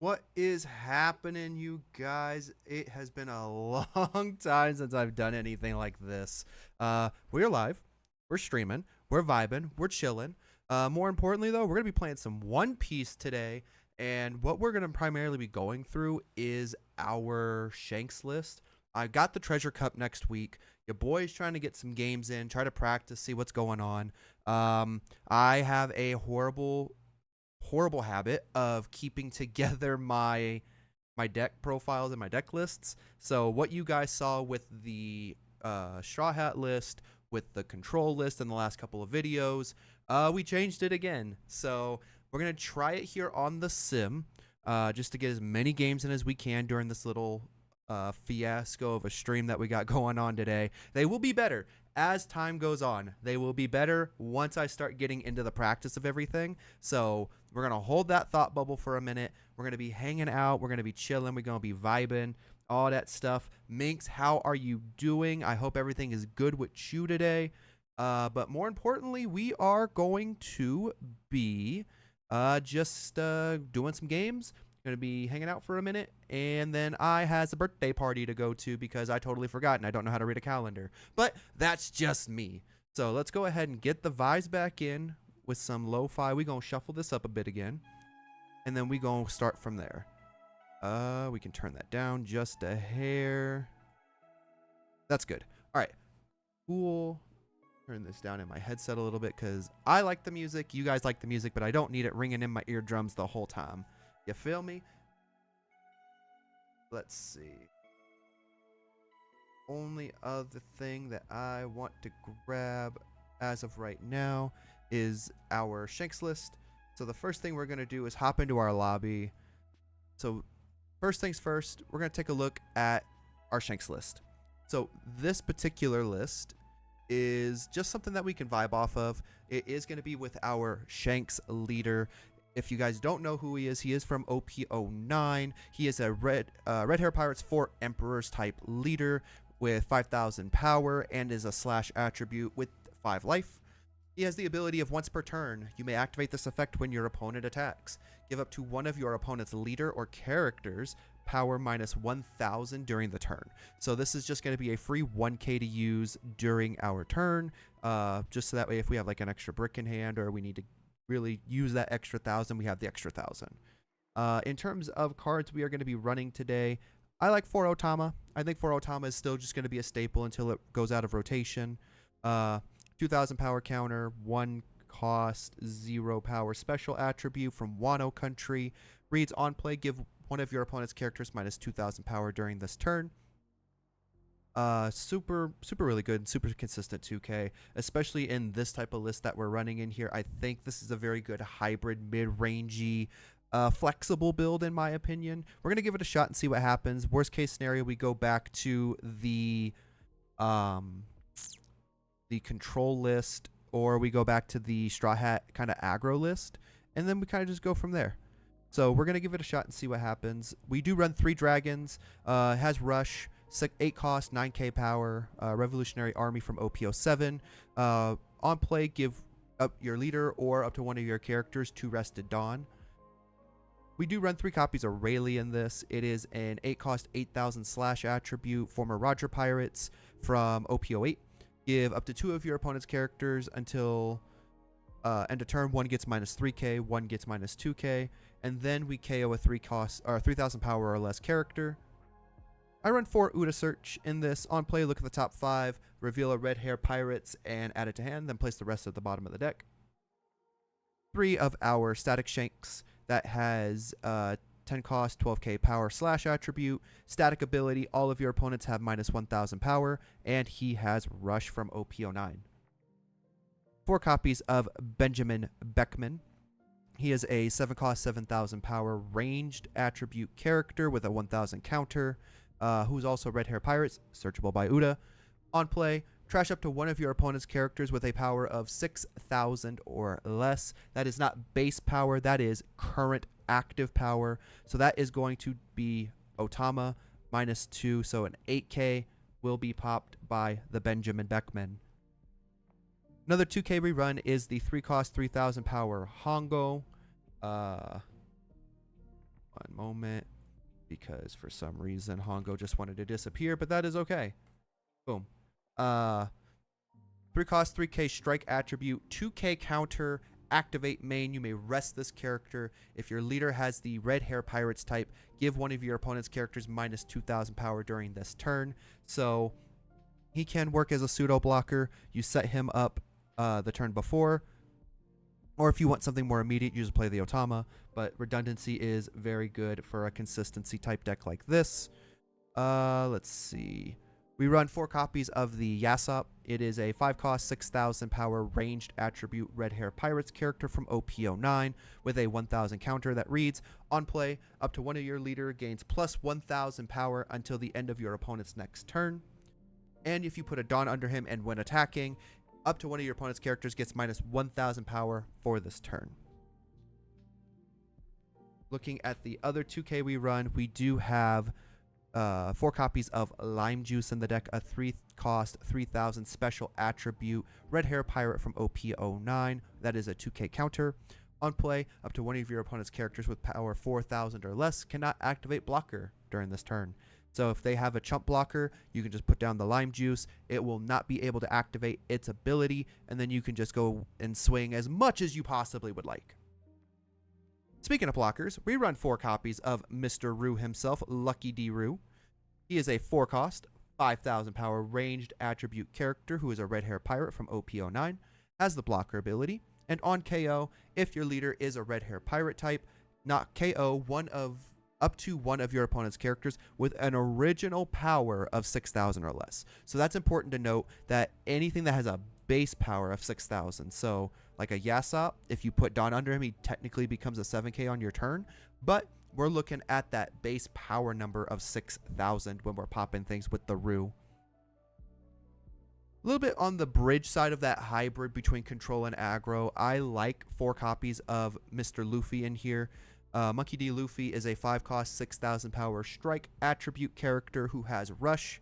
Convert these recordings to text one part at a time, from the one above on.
What is happening, you guys? It has been a long time since I've done anything like this. We're live, we're streaming, we're vibing, we're chilling. More importantly, though, we're gonna be playing some One Piece today, and what we're gonna primarily be going through is our Shanks list. I got the Treasure Cup next week. Your boy's trying to get some games in, try to practice, see what's going on. I have a horrible habit of keeping together my deck profiles and my deck lists. So what you guys saw with the Straw Hat list, with the control list in the last couple of videos, we changed it again. So we're going to try it here on the sim, just to get as many games in as we can during this little fiasco of a stream that we got going on today. They will be better as time goes on. They will be better once I start getting into the practice of everything. So we're going to hold that thought bubble for a minute. We're going to be hanging out. We're going to be chilling. We're going to be vibing, all that stuff. Minx, how are you doing? I hope everything is good with you today. But more importantly, we are going to be just doing some games. Going to be hanging out for a minute, and then I has a birthday party to go to because I totally forgot and I don't know how to read a calendar. But that's just me. So let's go ahead and get the vibes back in with some lo-fi. We're going to shuffle this up a bit again, and then we're going to start from there. We can turn that down just a hair. That's good. All right. Cool. Turn this down in my headset a little bit because I like the music. You guys like the music, but I don't need it ringing in my eardrums the whole time. You feel me? Let's see. Only other thing that I want to grab as of right now is our Shanks list. So the first thing we're going to do is hop into our lobby. So first things first, we're going to take a look at our Shanks list. So this particular list is just something that we can vibe off of. It is going to be with our Shanks leader. If you guys don't know who he is from OP09. He is a Red Hair Pirates 4 Emperors type leader with 5,000 power and is a slash attribute with 5 life. He has the ability of once per turn, you may activate this effect when your opponent attacks. Give up to one of your opponent's leader or characters power minus 1,000 during the turn. So this is just going to be a free 1k to use during our turn, just so that way if we have like an extra brick in hand or we need to really use that extra 1,000, we have the extra 1,000. In terms of cards we are going to be running today, I like 4 Otama. I think 4 Otama is still just going to be a staple until it goes out of rotation. 2,000 power counter, 1 cost, 0 power special attribute from Wano Country. Reads on play, give one of your opponent's characters minus 2,000 power during this turn. Super really good and super consistent 2K, especially in this type of list that we're running in here. I think this is a very good hybrid mid-rangey flexible build in my opinion. We're gonna give it a shot and see what happens. Worst case scenario, we go back to the control list, or we go back to the straw hat kind of aggro list, and then we kind of just go from there. So we're gonna give it a shot and see what happens. We do run 3 dragons. It has rush, 8 cost, 9k power, revolutionary army from OPO7. On play, give up your leader or up to one of your characters 2 rested dawn. We do run 3 copies of Rayleigh in this. It is an 8 cost, 8000 slash attribute, former Roger Pirates from OPO8. Give up to 2 of your opponent's characters until end of turn. 1 gets minus 3k, 1 gets minus 2k, and then we KO a 3000 power or less character. I run 4 Uda Search in this. On play, look at the top 5, reveal a red hair pirates, and add it to hand, then place the rest at the bottom of the deck. 3 of our static Shanks that has 10 cost, 12k power slash attribute. Static ability, all of your opponents have minus 1000 power, and he has rush from OPO9. 4 copies of Benjamin Beckman. He is a 7 cost, 7000 power ranged attribute character with a 1000 counter, who's also red hair pirates, searchable by Uda. On play, trash up to one of your opponent's characters with a power of 6000 or less. That is not base power, that is current active power. So that is going to be Otama minus 2, so an 8k will be popped by the Benjamin Beckman. Another 2k rerun is the 3 cost, 3000 power Hongo. One moment, because for some reason Hongo just wanted to disappear, but that is okay. Boom. 3 cost, 3k strike attribute, 2k counter, activate main. You may rest this character. If your leader has the red hair pirates type, give one of your opponent's characters minus 2000 power during this turn. So he can work as a pseudo blocker. You set him up the turn before, or if you want something more immediate, you just play the Otama. But redundancy is very good for a consistency type deck like this. Let's see. We run 4 copies of the Yasop. It is a 5 cost, 6000 power ranged attribute red hair pirates character from OPO9 with a 1000 counter that reads, on play, up to one of your leader gains plus 1000 power until the end of your opponent's next turn. And if you put a Dawn under him and when attacking, up to one of your opponent's characters gets minus 1000 power for this turn. Looking at the other 2k we run, we do have 4 copies of Lime Juice in the deck, a 3 cost, 3000 special attribute red hair pirate from OPO9. That is a 2k counter. On play, up to one of your opponent's characters with power 4000 or less cannot activate blocker during this turn. So if they have a chump blocker, you can just put down the Lime Juice. It will not be able to activate its ability, and then you can just go and swing as much as you possibly would like. Speaking of blockers, we run 4 copies of Mr. Roo himself, Lucky D. Roo. He is a 4 cost, 5000 power ranged attribute character who is a red hair pirate from OPO9, has the blocker ability, and on KO, if your leader is a red hair pirate type, not KO up to one of your opponent's characters with an original power of 6000 or less. So that's important to note, that anything that has a base power of 6000, so like a Yasop, if you put Dawn under him, he technically becomes a 7k on your turn, but we're looking at that base power number of 6000 when we're popping things with the Roo. A little bit on the bridge side of that hybrid between control and aggro, I like 4 copies of Mr. Luffy in here. Monkey D. Luffy is a 5 cost, 6000 power strike attribute character who has rush.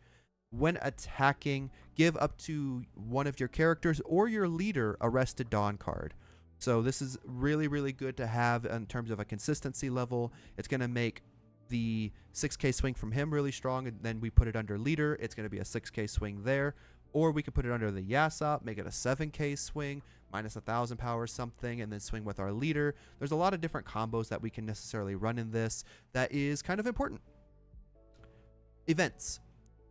When attacking, give up to one of your characters or your leader a rested Dawn card. So this is really, really good to have in terms of a consistency level. It's going to make the 6k swing from him really strong, and then we put it under leader. It's going to be a 6k swing there. Or we could put it under the Yasop, make it a 7k swing, minus 1000 power something, and then swing with our leader. There's a lot of different combos that we can necessarily run in this that is kind of important. Events.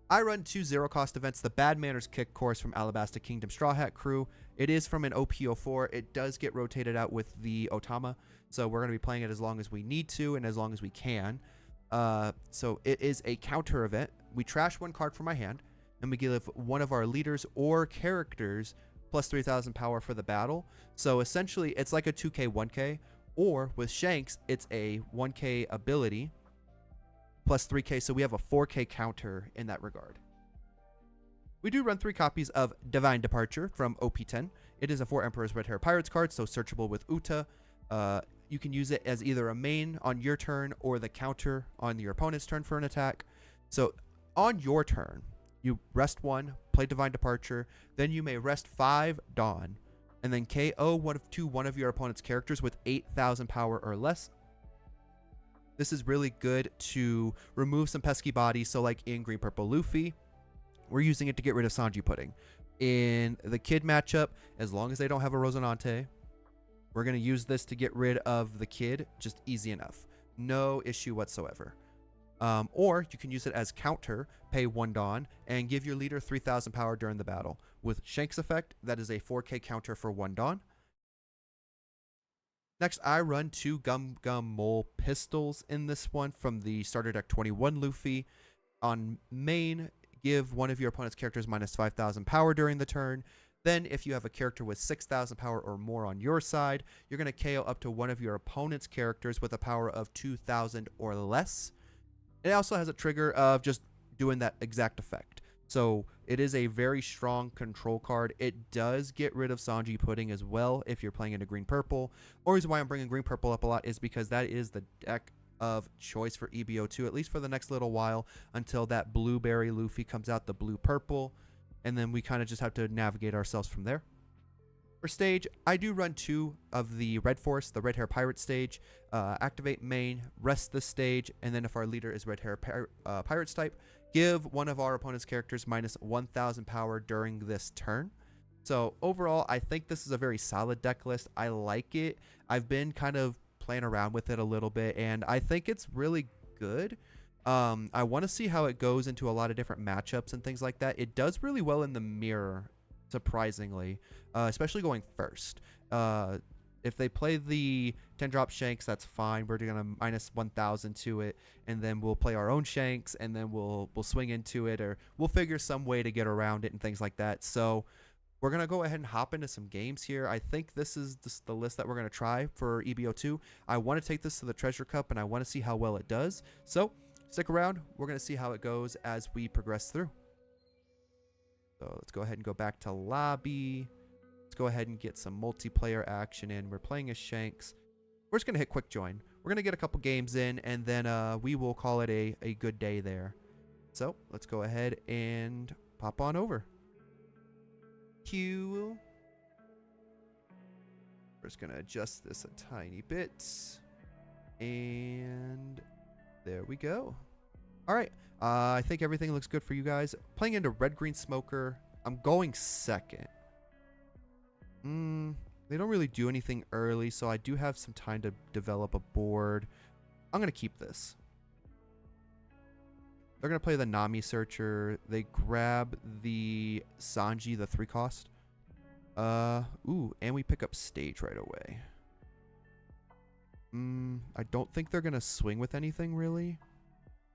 I run 2 0-cost events. The Bad Manners Kick Course from Alabasta Kingdom Straw Hat Crew. It is from an OPO4. It does get rotated out with the Otama, so we're going to be playing it as long as we need to and as long as we can. So it is a counter event. We trash 1 card from my hand. and we give one of our leaders or characters plus 3,000 power for the battle. So essentially, it's like a 2k, 1k, or with Shanks, it's a 1k ability plus 3k, so we have a 4k counter in that regard. We do run 3 copies of Divine Departure from OP10. It is a 4 Emperor's Red Hair Pirates card, so searchable with Uta. You can use it as either a main on your turn or the counter on your opponent's turn for an attack. So on your turn, you rest 1, play Divine Departure, then you may rest 5 Dawn, and then KO one of your opponent's characters with 8,000 power or less. This is really good to remove some pesky bodies, so like in Green Purple Luffy, we're using it to get rid of Sanji Pudding. In the Kid matchup, as long as they don't have a Rosinante, we're going to use this to get rid of the Kid, just easy enough. No issue whatsoever. Or you can use it as counter, pay 1 Dawn, and give your leader 3,000 power during the battle. With Shanks effect, that is a 4k counter for 1 Dawn. Next, I run 2 Gum Gum Mole pistols in this one from the starter deck 21 Luffy. On main, give one of your opponent's characters minus 5,000 power during the turn. Then, if you have a character with 6,000 power or more on your side, you're going to KO up to one of your opponent's characters with a power of 2,000 or less. It also has a trigger of just doing that exact effect. So it is a very strong control card. It does get rid of Sanji Pudding as well if you're playing into Green Purple. Or reason why I'm bringing Green Purple up a lot is because that is the deck of choice for EBO2, at least for the next little while, until that Blueberry Luffy comes out, the Blue Purple. And then we kind of just have to navigate ourselves from there. For stage, I do run 2 of the Red Force, the Red Hair Pirate stage. Activate main, rest the stage, and then if our leader is Red Hair Pirates type, give one of our opponent's characters minus 1,000 power during this turn. So overall, I think this is a very solid deck list. I like it. I've been kind of playing around with it a little bit, and I think it's really good. I want to see how it goes into a lot of different matchups and things like that. It does really well in the mirror, surprisingly, especially going first. If they play the 10-drop Shanks, that's fine. We're going to minus 1,000 to it, and then we'll play our own Shanks, and then we'll swing into it, or we'll figure some way to get around it and things like that. So we're going to go ahead and hop into some games here. I think this is just the list that we're going to try for EBO2. I want to take this to the Treasure Cup, and I want to see how well it does. So stick around. We're going to see how it goes as we progress through. So let's go ahead and go back to lobby. Let's go ahead and get some multiplayer action in. We're playing as Shanks. We're just going to hit quick join. We're going to get a couple games in, and then we will call it a good day there. So let's go ahead and pop on over. Q. We're just going to adjust this a tiny bit. And there we go. All right. I think everything looks good for you guys. Playing into Red Green Smoker. I'm going second. They don't really do anything early, so I do have some time to develop a board. I'm going to keep this. They're going to play the Nami Searcher. They grab the Sanji, the 3-cost. Ooh, and we pick up stage right away. I don't think they're going to swing with anything, really.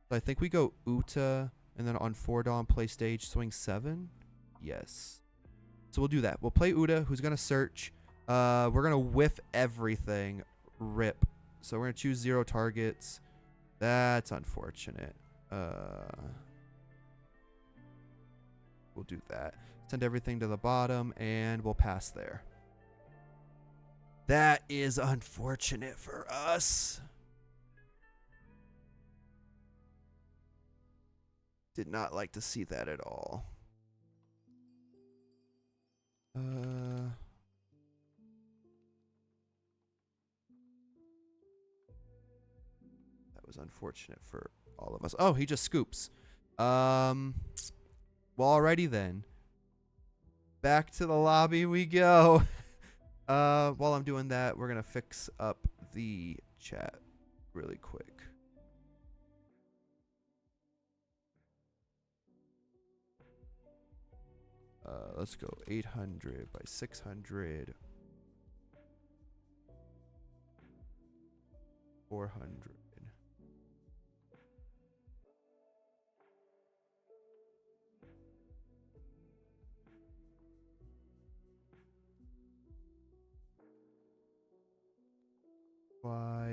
So I think we go Uta, and then on 4 Dawn, play stage, swing 7. Yes. So we'll do that. We'll play Uta, who's going to search. We're going to whiff everything. Rip. So we're going to choose 0 targets. That's unfortunate. We'll do that. Send everything to the bottom, and we'll pass there. That is unfortunate for us. Did not like to see that at all. That was unfortunate for all of us. Oh, he just scoops. Well, alrighty then. Back to the lobby we go. While I'm doing that, we're gonna fix up the chat really quick. Let's go 800 by 600. 400.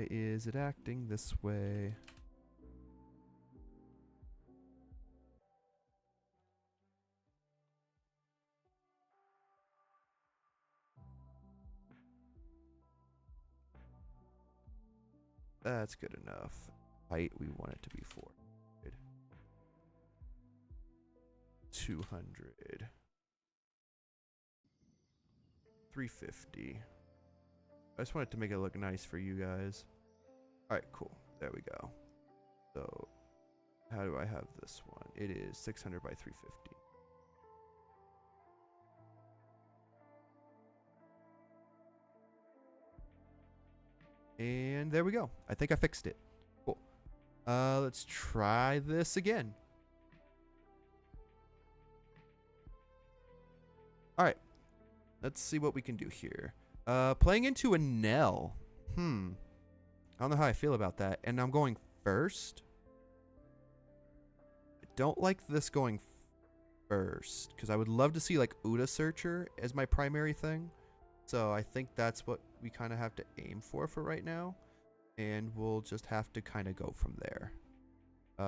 Why is it acting this way? That's good enough. Height, we want it to be 400. 200. 350. I just wanted to make it look nice for you guys. Alright, cool. There we go. So, how do I have this one? It is 600 by 350. And there we go. I think I fixed it. Cool. Let's try this again. Alright. Let's see what we can do here. Playing into a Nell. I don't know how I feel about that. And I'm going first. I don't like this going first, because I would love to see like Uda Searcher as my primary thing. So I think that's what we kind of have to aim for right now. And we'll just have to kind of go from there.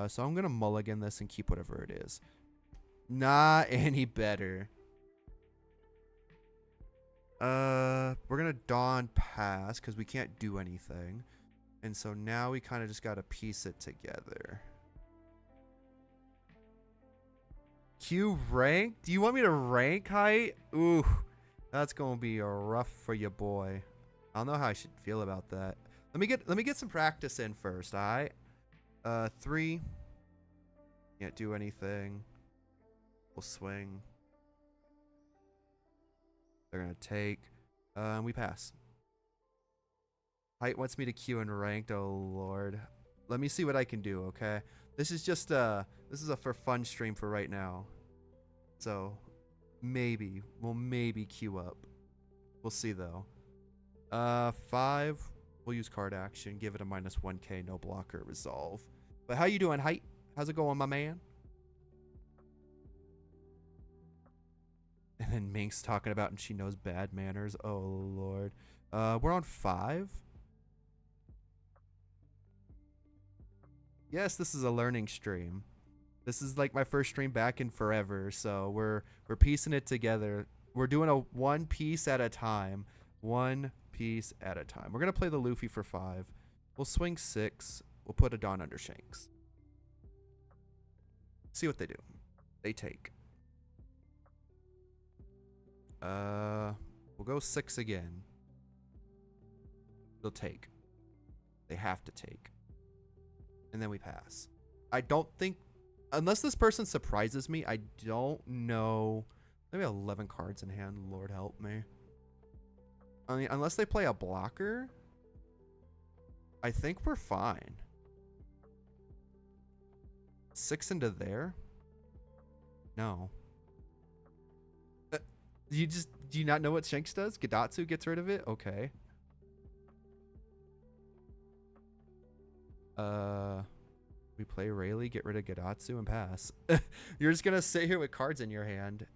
So I'm going to mulligan this and keep whatever it is. Not any better. We're going to Dawn pass because we can't do anything. And so now we kind of just got to piece it together. Q rank? Do you want me to rank height? Ooh, that's going to be rough for your boy. I don't know how I should feel about that. Let me get some practice in first, alright? 3. Can't do anything. We'll swing. They're going to take. We pass. Height wants me to queue and ranked. Oh, Lord. Let me see what I can do, okay? This is just this is a for fun stream for right now. So, maybe. We'll maybe queue up. We'll see, though. 5. We'll use card action. Give it a minus 1k. No blocker. Resolve. But how you doing, Height? How's it going, my man? And then Mink's talking about and she knows bad manners. Oh, Lord. We're on 5. Yes, this is a learning stream. This is like my first stream back in forever. So we're piecing it together. We're doing a one piece at a time. One piece at a time. We're going to play the Luffy for 5. We'll swing 6. We'll put a Dawn under Shanks. See what they do. They take. We'll go 6 again. They'll take. They have to take. And then we pass. I don't think, unless this person surprises me, I don't know. Maybe 11 cards in hand. Lord help me. I mean, unless they play a blocker, I think we're fine. 6 into there? No. Do you not know what Shanks does? Gadatsu gets rid of it? Okay. We play Rayleigh, get rid of Gadatsu, and pass. You're just gonna sit here with cards in your hand.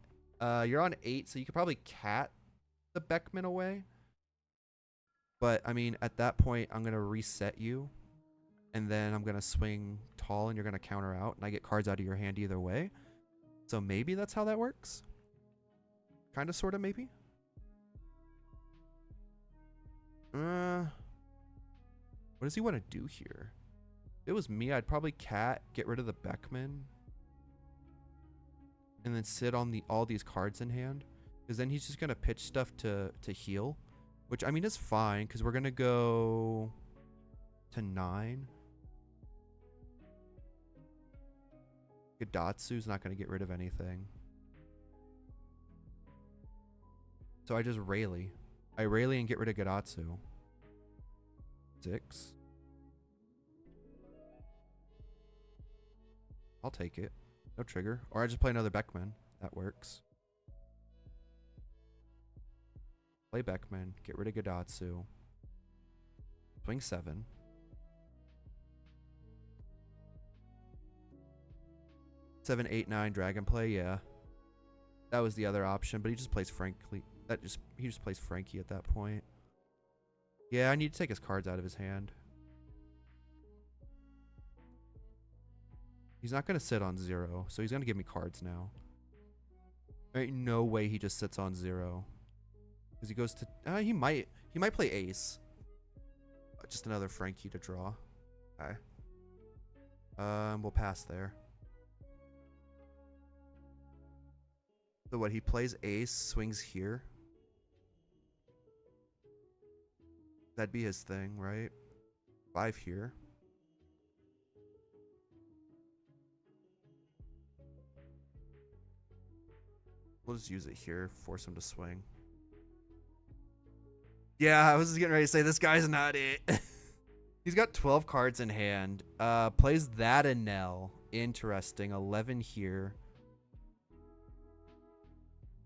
You're on 8, so you could probably cat the Beckman away. But I mean, at that point, I'm gonna reset you, and then I'm gonna swing tall, and you're gonna counter out, and I get cards out of your hand either way. So maybe that's how that works. Kind of, sort of, maybe. What does he want to do here? If it was me, I'd probably cat, get rid of the Beckman, and then sit on all these cards in hand, because then he's just gonna pitch stuff to heal, which I mean is fine, because we're gonna go to 9. Gadatsu's not gonna get rid of anything. So I just Rayleigh. I Rayleigh and get rid of Gadatsu. 6. I'll take it. No trigger. Or I just play another Beckman. That works. Play Beckman. Get rid of Gadatsu. Swing 7. Seven, 8, 9 Dragon play. Yeah. That was the other option, but he just plays frankly. He just plays Frankie at that point. Yeah, I need to take his cards out of his hand. He's not going to sit on 0, so he's going to give me cards now. There ain't no way he just sits on 0. Because he goes to... he might play ace. Just another Frankie to draw. Okay. We'll pass there. So what, he plays ace, swings here. That'd be his thing, right? 5 here. We'll just use it here, force him to swing. Yeah, I was just getting ready to say, this guy's not it. He's got 12 cards in hand. Plays that a Nell. Interesting. 11 here.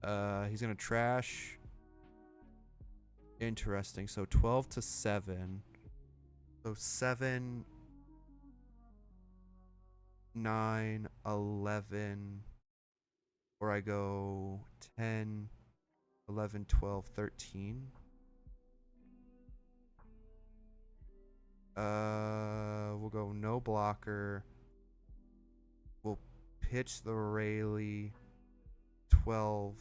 He's going to trash. Interesting. So 12 to 7. So 7, 9, 11. Or I go 10, 11, 12, 13. We'll go no blocker. We'll pitch the Rayleigh. 12,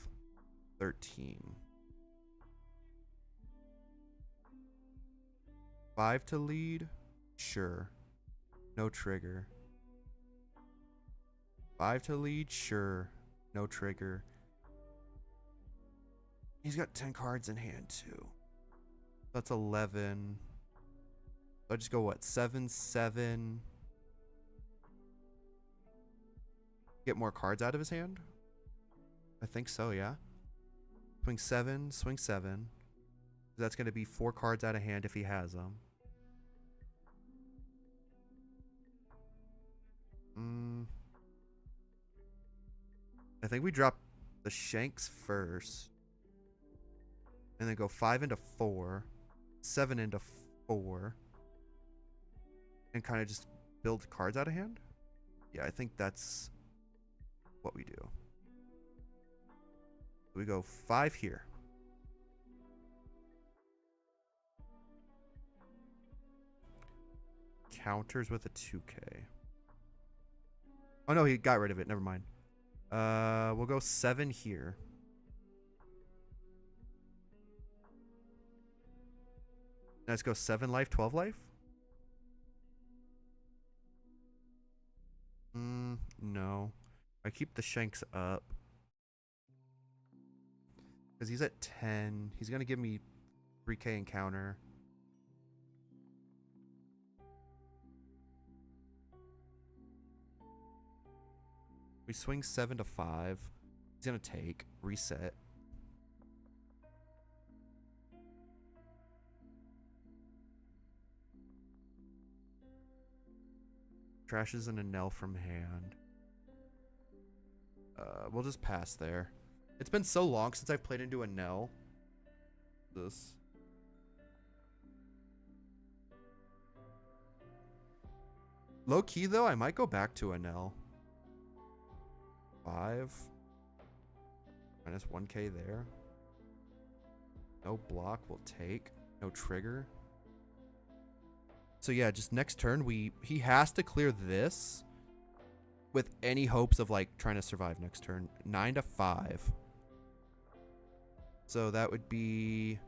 13. 5 to lead? Sure. No trigger. 5 to lead? Sure. No trigger. He's got 10 cards in hand too. That's 11. So I just go what? 7, 7. Get more cards out of his hand? I think so, yeah. Swing 7, swing 7. That's going to be 4 cards out of hand if he has them. I think we drop the Shanks first. And then go 5 into 4. 7 into 4. And kind of just build cards out of hand? Yeah, I think that's what we do. We go 5 here. Counters with a 2K. Oh no, he got rid of it. Never mind. We'll go 7 here. Let's go 7 life, 12 life. No. I keep the Shanks up. Because he's at 10. He's going to give me 3K encounter. We swing 7 to 5. He's going to take. Reset. Trashes in a Nell from hand. We'll just pass there. It's been so long since I've played into a Nell. This. Low key though, I might go back to a Nell. 5. Minus 1K there. No block, we'll take. No trigger. So yeah, just next turn, he has to clear this with any hopes of like trying to survive next turn. 9 to 5. So that would be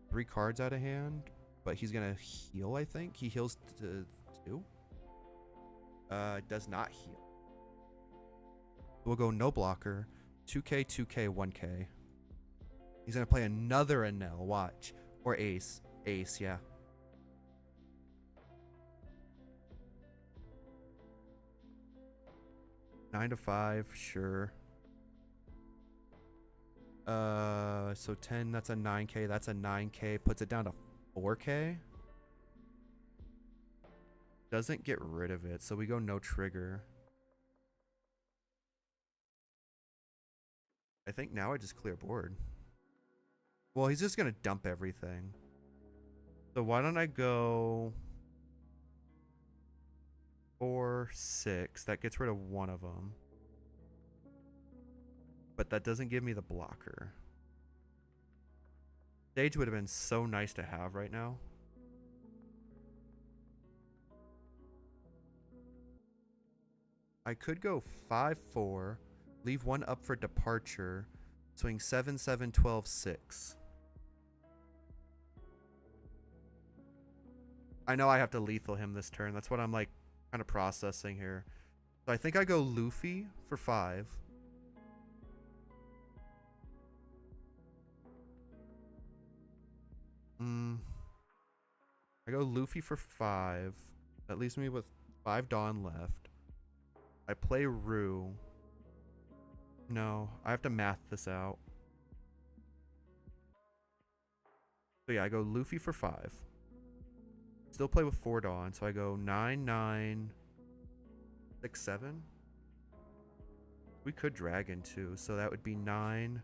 3 cards out of hand, but he's gonna heal, I think. He heals to 2. Does not heal. We'll go no blocker. 2K, 2K, 1K. He's gonna play another Anel, watch. Or ace. Ace, yeah. Nine to 5, sure. So 10, that's a 9K, that's a 9K, puts it down to 4K. Doesn't get rid of it, so we go no trigger. I think now I just clear board. Well, he's just gonna dump everything. So why don't I go 4, 6. That gets rid of one of them. But that doesn't give me the blocker. Stage would have been so nice to have right now. I could go 5-4, leave 1 up for departure, swing 7-7, 12-6. I know I have to lethal him this turn. That's what I'm like kind of processing here. So I think I go Luffy for 5. I go Luffy for 5. That leaves me with 5 Dawn left. I play Rue. No, I have to math this out. So yeah, I go Luffy for 5. Still play with 4 Dawn, so I go 9, 9, 6, 7. We could Dragon too, so that would be 9.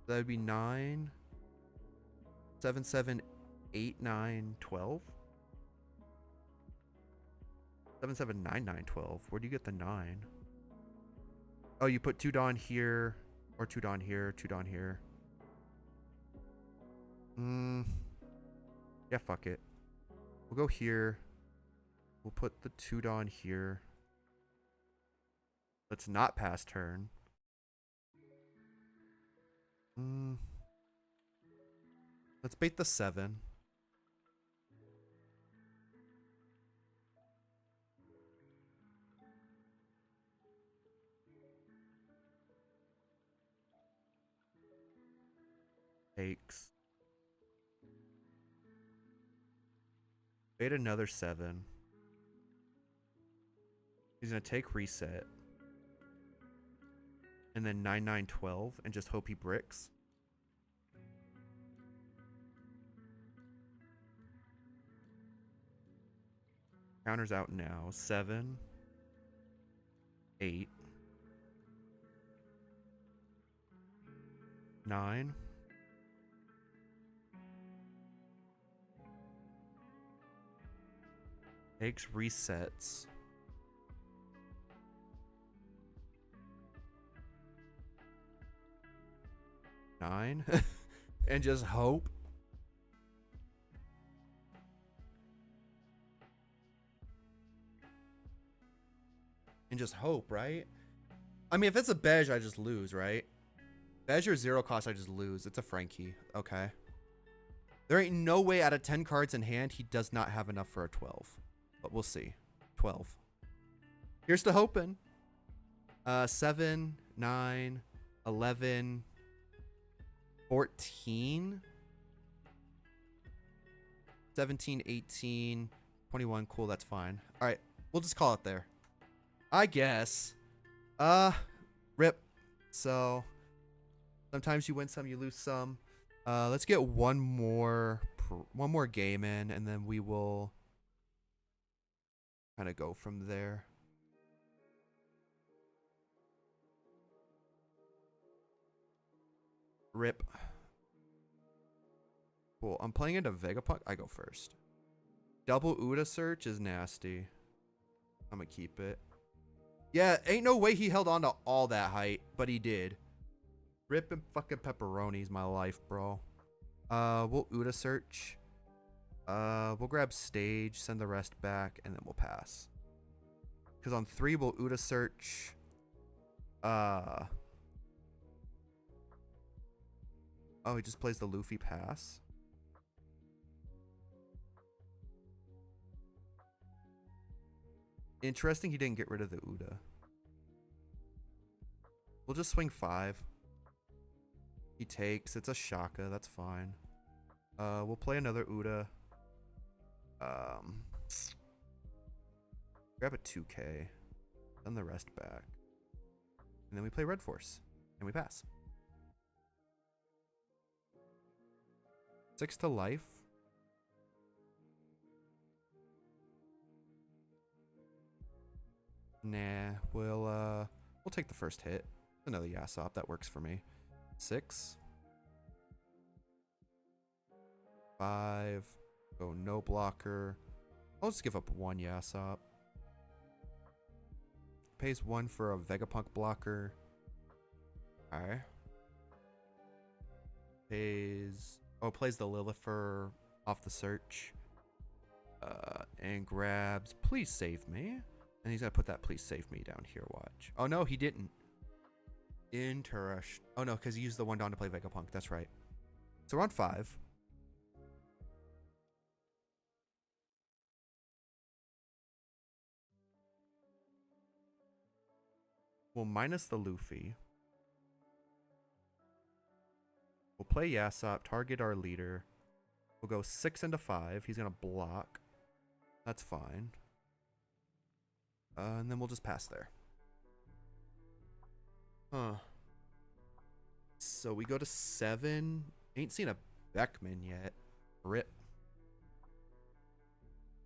That would be 9, 7, 7, 8, 9, 12. 7, 7, 9, 9, 12. Where do you get the 9? Oh, you put 2 Dawn here, or 2 Dawn here, 2 Dawn here. Yeah, fuck it. We'll go here. We'll put the 2 Dawn here. Let's not pass turn. Let's bait the 7. Takes. Bait another 7. He's gonna take reset. And then 9, 9, 12 and just hope he bricks. Counters out now. 7, 8, 9. Takes resets. 9. And just hope. And just hope, right? I mean, if it's a beige, I just lose, right? Beige or 0 cost, I just lose. It's a Frankie. Okay. There ain't no way out of 10 cards in hand he does not have enough for a 12. But we'll see. 12. Here's to hoping. 7, 9, 11, 14, 17, 18, 21. Cool, that's fine. All right, we'll just call it there, I guess. Rip. So sometimes you win some, you lose some. Let's get one more game in, and then we will kind of go from there. Rip. Cool. I'm playing into Vegapunk. I go first. Double Uda search is nasty. I'm gonna keep it. Yeah, ain't no way he held on to all that height, but he did. Rip and fucking pepperoni's my life, bro. We'll Uda search. We'll grab stage, send the rest back, and then we'll pass. Because on 3, we'll Uda search. Oh, he just plays the Luffy pass. Interesting, he didn't get rid of the Uda. We'll just swing 5. He takes. It's a Shaka. That's fine. We'll play another Uda. Grab a 2K. Send the rest back. And then we play Red Force. And we pass. 6 to life. Nah, we'll take the first hit. Another Yasop, that works for me. 6. 5. Go no blocker. I'll just give up 1 Yasop. Pays 1 for a Vegapunk blocker. Alright. Plays the Lillifer off the search. and grabs please save me. And he's gonna put that please save me down here, watch. Oh no, he didn't. Interesting. Oh no, because he used the 1 Dawn to play Vegapunk, that's right. So we're on 5. We'll minus the Luffy. We'll play Yasop, target our leader. We'll go 6 into 5. He's going to block. That's fine. And then we'll just pass there. Huh. So we go to 7. Ain't seen a Beckman yet. Rip.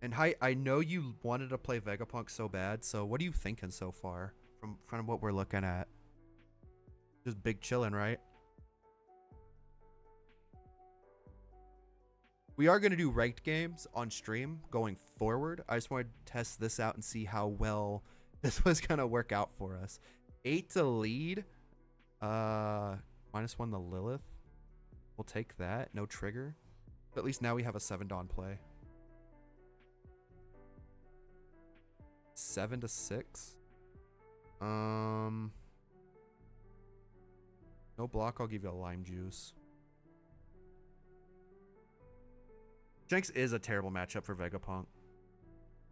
And I know you wanted to play Vegapunk so bad, so what are you thinking so far from what we're looking at? Just big chillin', right? We are going to do ranked games on stream going forward. I just wanted to test this out and see how well this was going to work out for us. 8 to lead. -1 the Lilith. We'll take that. No trigger. But at least now we have a 7 Dawn play. 7 to 6. No block. I'll give you a lime juice. Shanks is a terrible matchup for Vegapunk.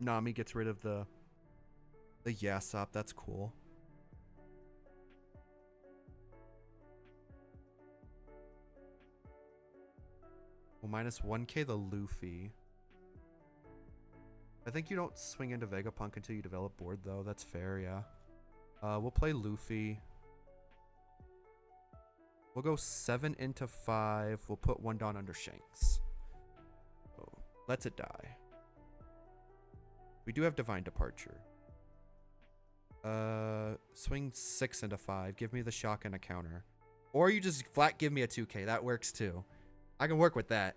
Nami gets rid of the Yasop. That's cool. Well, -1k the Luffy. I think you don't swing into Vegapunk until you develop board, though. That's fair, yeah. We'll play Luffy. We'll go 7 into 5. We'll put 1 Dawn under Shanks. So, lets it die. We do have Divine Departure. Swing 6 into 5. Give me the shock and a counter. Or you just flat give me a 2k. That works, too. I can work with that.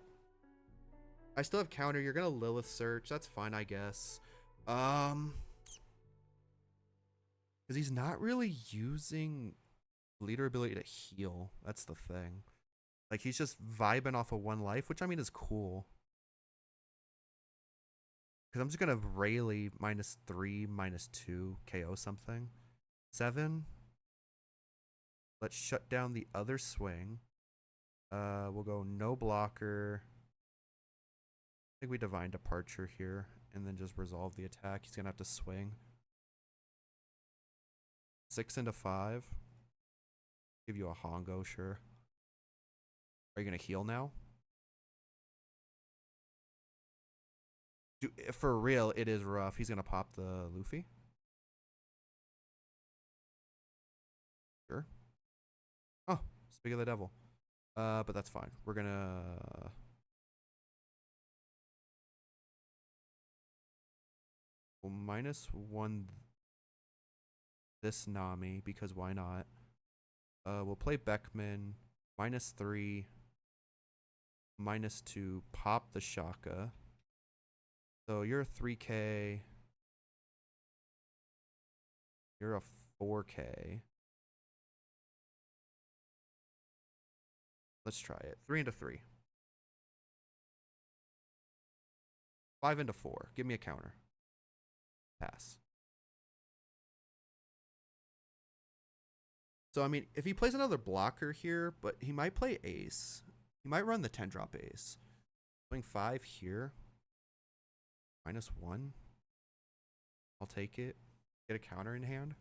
I still have counter. You're gonna Lilith search. That's fine, I guess. Because he's not really using leader ability to heal. That's the thing. Like, he's just vibing off of 1 life, which I mean is cool. Because I'm just gonna Rayleigh -3, -2, KO something. 7. Let's shut down the other swing. We'll go no blocker. I think we Divine Departure here and then just resolve the attack. He's gonna have to swing. 6 into 5. Give you a Hongo, sure. Are you gonna heal now? For real, it is rough. He's gonna pop the Luffy. Sure. Oh, speak of the devil. But that's fine. We're gonna we'll -1 this Nami because why not? We'll play Beckman -3 -2 pop the Shaka. So you're a 3k. You're a 4k. Let's try it. 3 into 3. 5 into 4. Give me a counter. Pass. So, I mean, if he plays another blocker here, but he might play ace. He might run the 10-drop ace. Swing 5 here. -1. I'll take it. Get a counter in hand.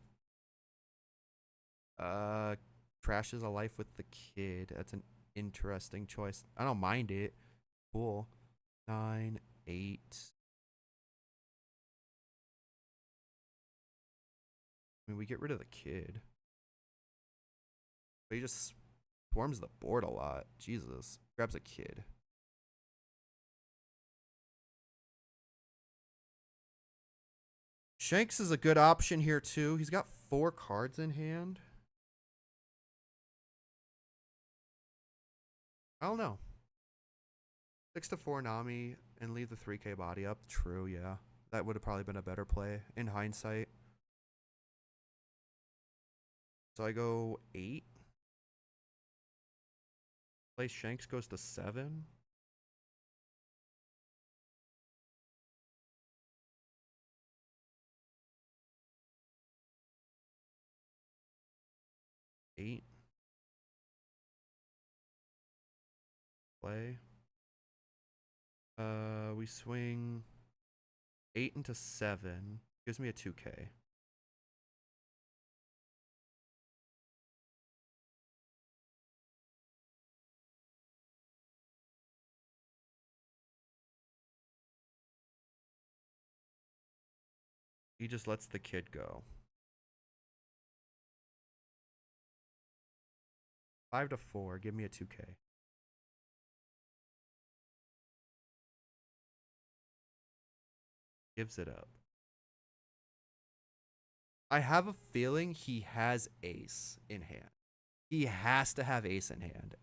Trashes a life with the kid. That's an interesting choice. I don't mind it. Cool. 9, 8. I mean, we get rid of the kid. But he just swarms the board a lot. Jesus. Grabs a kid. Shanks is a good option here, too. He's got 4 cards in hand. I don't know. 6 to 4 Nami and leave the 3k body up. True, yeah. That would have probably been a better play in hindsight. So I go 8. Play Shanks goes to 7. 8. Play. We swing 8 into 7. Gives me a 2K. He just lets the kid go. 5 to 4. Give me a 2K. Gives it up. I have a feeling he has ace in hand. He has to have ace in hand.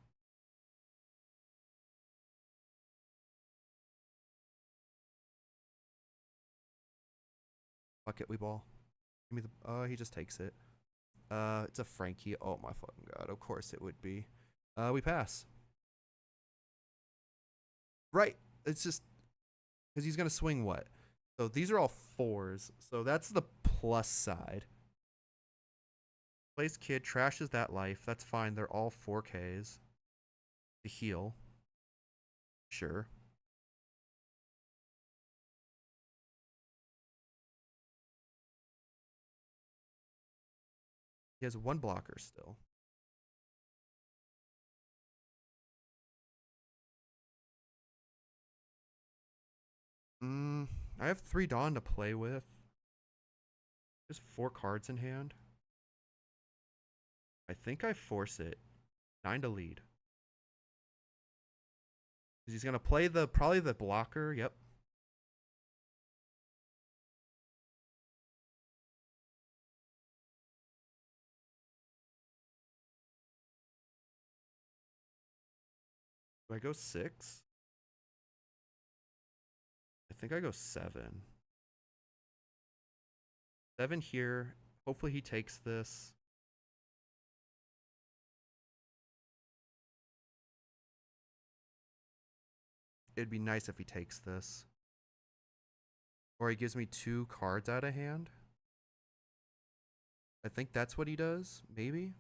Fuck it, we ball. Give me the. He just takes it. It's a Frankie. Oh my fucking god. Of course it would be. We pass. Right. It's just because he's gonna swing what? So these are all 4s. So that's the plus side. Plays kid, trashes that life. That's fine. They're all 4Ks. To heal. Sure. He has 1 blocker still. I have 3 Dawn to play with. Just 4 cards in hand. I think I force it. 9 to lead. He's gonna play probably the blocker. Yep. Do I go 6? I think I go 7. 7 here. Hopefully he takes this. It'd be nice if he takes this. Or he gives me 2 cards out of hand. I think that's what he does. Maybe.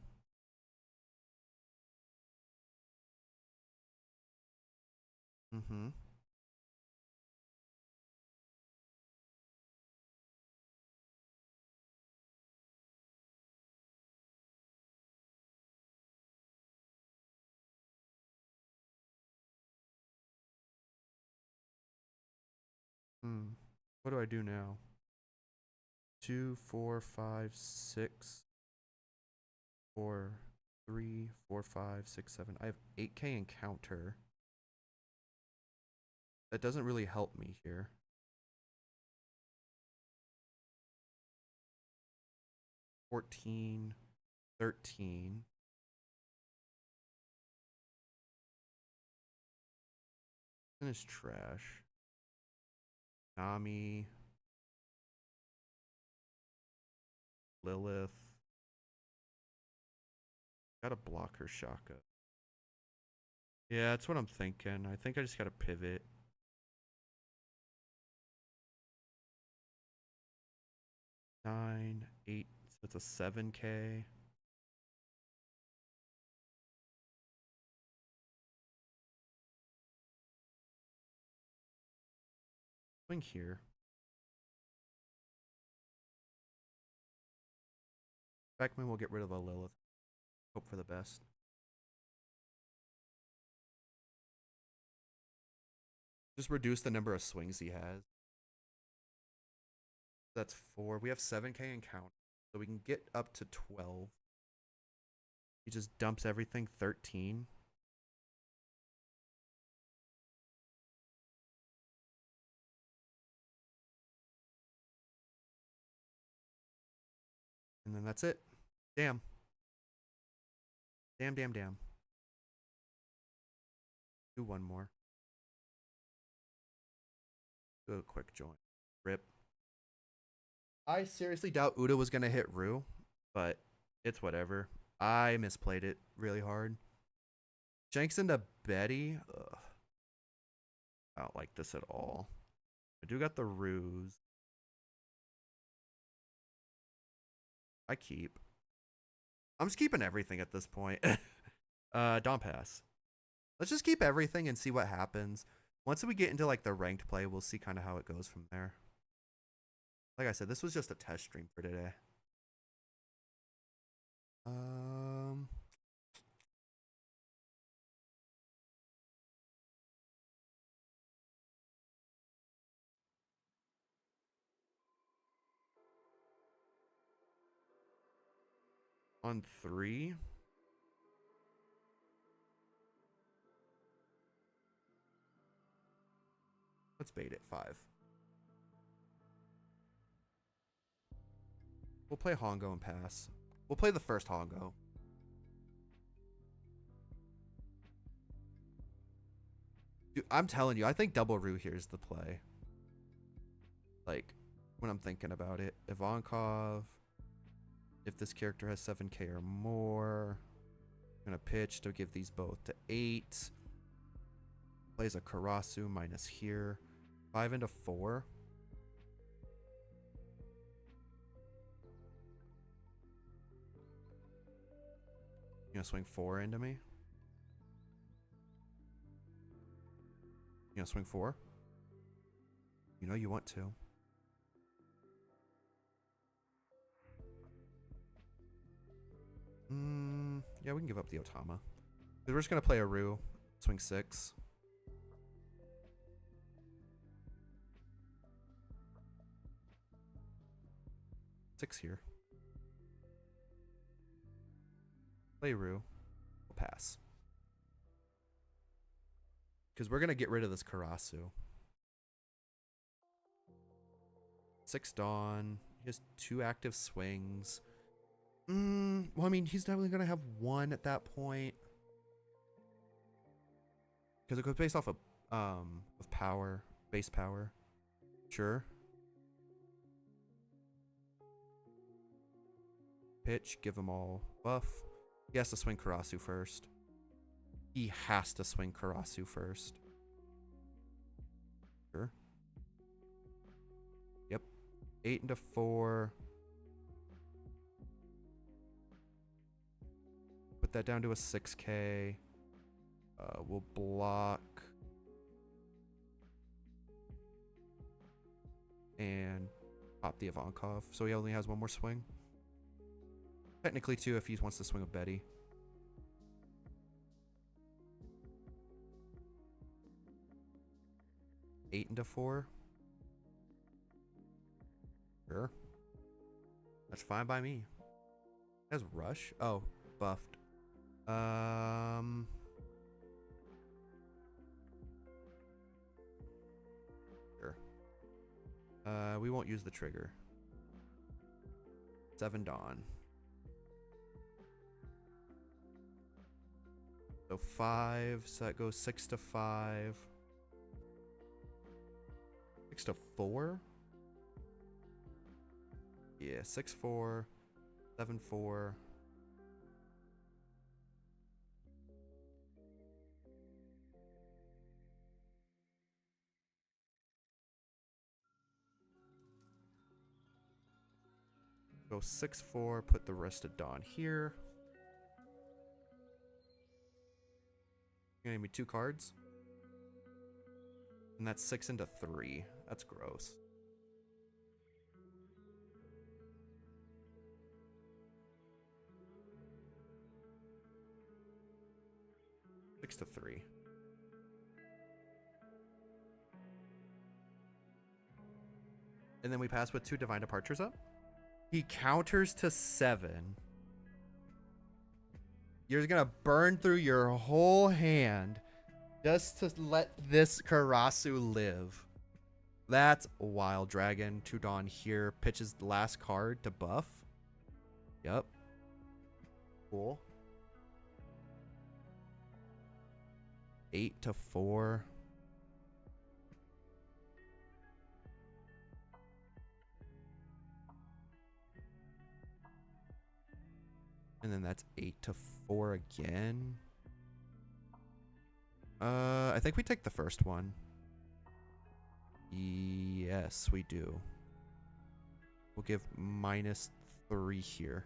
Mm-hmm. What do I do now? 2, 4, 5, 6, 4, 3, 4, 5, 6, 7. I have 8K encounter. That doesn't really help me here. 14, 13. And it's trash. Nami. Lilith. Gotta block her Shaka. Yeah, that's what I'm thinking. I think I just gotta pivot. 9, 8. So it's a 7K. Swing here. Beckman will get rid of a Lilith. Hope for the best. Just reduce the number of swings he has. That's 4. We have 7K in count. So we can get up to 12. He just dumps everything. 13. And then that's it. Damn. Damn, damn, damn. Do one more. Do a quick join. Rip. I seriously doubt Uda was going to hit Rue, but it's whatever. I misplayed it really hard. Shanks into Betty. Ugh. I don't like this at all. I do got the ruse. I keep. I'm just keeping everything at this point. Dawn Pass. Let's just keep everything and see what happens. Once we get into like the ranked play, we'll see kind of how it goes from there. Like I said, this was just a test stream for today. On 3. Let's bait it 5. We'll play Hongo and pass. We'll play the first Hongo. Dude, I'm telling you, I think Double Roo here is the play. Like, when I'm thinking about it. Ivankov. If this character has 7k or more. I'm going to pitch to give these both to 8. Plays a Karasu minus here. 5 into 4. You gonna swing 4 into me? You gonna swing 4? You know you want to. Yeah, we can give up the Otama. We're just gonna play a Roo. Swing 6. Six here. Play Roo. We'll pass. Because we're gonna get rid of this Karasu. 6 Dawn. He has 2 active swings. Well, I mean, he's definitely gonna have 1 at that point. Because it goes based off of power, base power. Sure. Pitch, give him all buff. He has to swing Karasu first. He has to swing Karasu first. Sure. Yep. 8 into 4. Put that down to a 6k. We'll block. And pop the Ivankov. So he only has 1 more swing. Technically 2 if he wants to swing with Betty. Eight into 4. Sure. That's fine by me. Has rush? Oh, buffed. Sure. We won't use the trigger. 7 Dawn. So 5, so that goes 6 to 5. 6 to 4? Yeah, 6-4, 7-4. Go 6-4, put the rest of Dawn here. You're gonna give me 2 cards? And that's 6 into 3. That's gross. Six to 3. And then we pass with 2 Divine Departures up. He counters to 7. You're gonna burn through your whole hand just to let this Karasu live. That's Wild Dragon. 2 Dawn here. Pitches the last card to buff. Yep. Cool. 8 to 4. And then that's 8 to 4 again. I think we take the first one. Yes, we do. We'll give -3 here.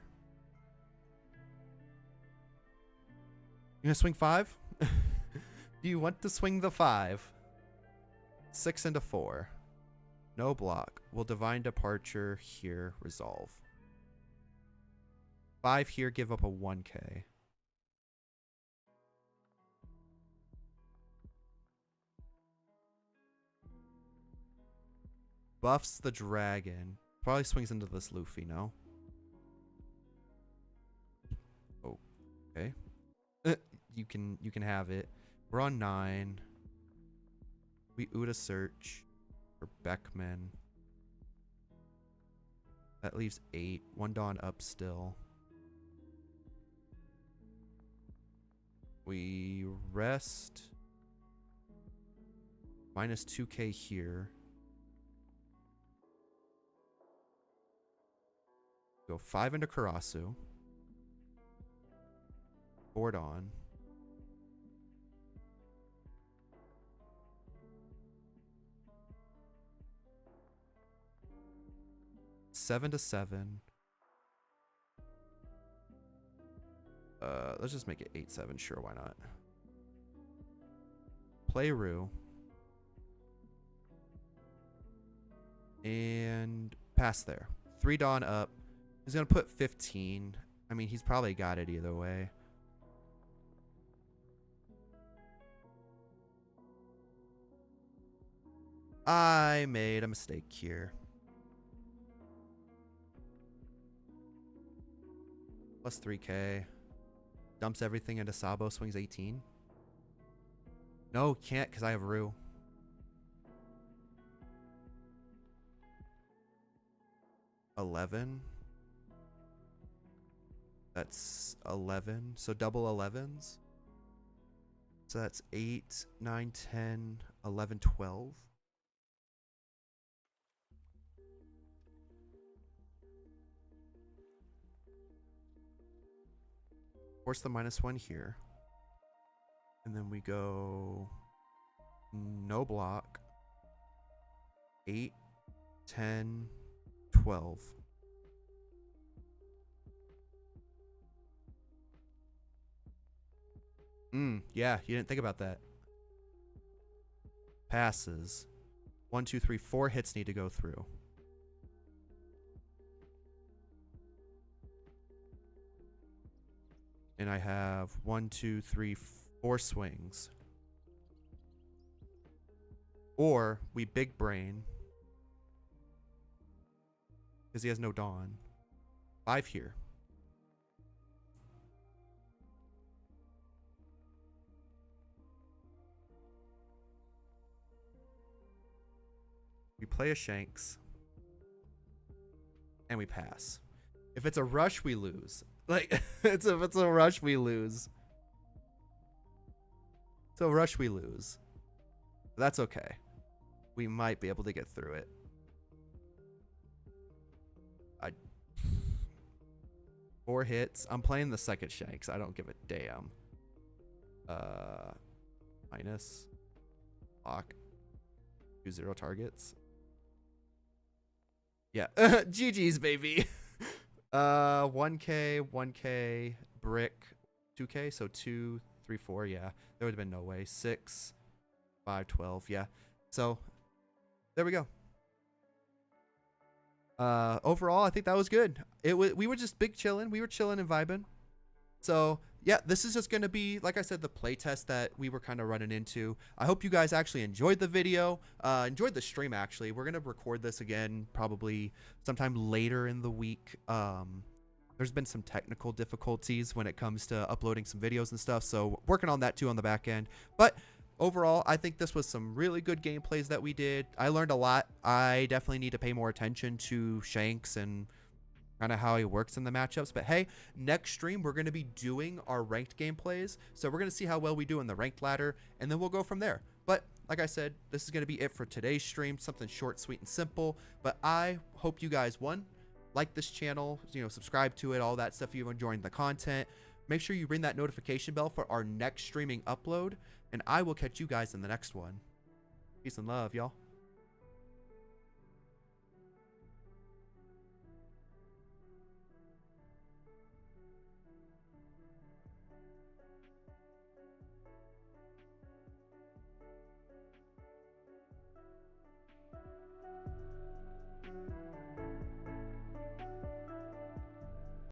You gonna swing 5? Do you want to swing the 5? 6 into 4. No block. We'll divine departure here. Resolve. 5 here. Give up a 1k. Buffs the dragon. Probably swings into this Luffy, no? Oh, okay. You can have it. We're on 9. We Uda search for Beckman. That leaves 8. 1 Dawn up still. We rest. Minus 2k here. Go 5 into Karasu. 4 Dawn. Seven to 7. Let's just make it 8-7. Sure, why not? Play Rue. And pass there. 3 Dawn up. He's gonna put 15. I mean, he's probably got it either way. I made a mistake here. Plus 3k. Dumps everything into Sabo. Swings 18. No, can't because I have Rue. $11. That's 11. So double 11s. So that's 8, 9, 10, 11, 12. Force the -1 here. And then we go no block. 8, 10, 12. Yeah, you didn't think about that. Passes. 1, 2, 3, 4 hits need to go through. And I have 1, 2, 3, 4 swings. Or we big brain. Because he has no Dawn. 5 here. We play a Shanks. And we pass. If it's a rush, we lose. Like, if it's a rush, we lose. It's a rush, we lose. But that's okay. We might be able to get through it. 4 hits. I'm playing the second Shanks. I don't give a damn. Minus. Lock. 2-0 targets. Yeah. GG's, baby. 1k, 1k, brick, 2k, so 2, 3, 4, yeah. There would have been no way. 6, 5, 12, yeah. So, there we go. Overall, I think that was good. We were just big chilling. We were chilling and vibing. So, yeah, this is just going to be, like I said, the playtest that we were kind of running into. I hope you guys actually enjoyed the video, enjoyed the stream, actually. We're going to record this again probably sometime later in the week. There's been some technical difficulties when it comes to uploading some videos and stuff, so working on that too on the back end. But overall, I think this was some really good gameplays that we did. I learned a lot. I definitely need to pay more attention to Shanks and kind of how he works in the matchups. But hey, next stream we're going to be doing our ranked gameplays, so we're going to see how well we do in the ranked ladder, and then we'll go from there. But like I said, this is going to be it for today's stream. Something short, sweet, and simple. But I hope you guys like this channel, subscribe to it, all that stuff. If you're enjoying the content, make sure you ring that notification bell for our next streaming upload, and I will catch you guys in the next one. Peace and love, y'all.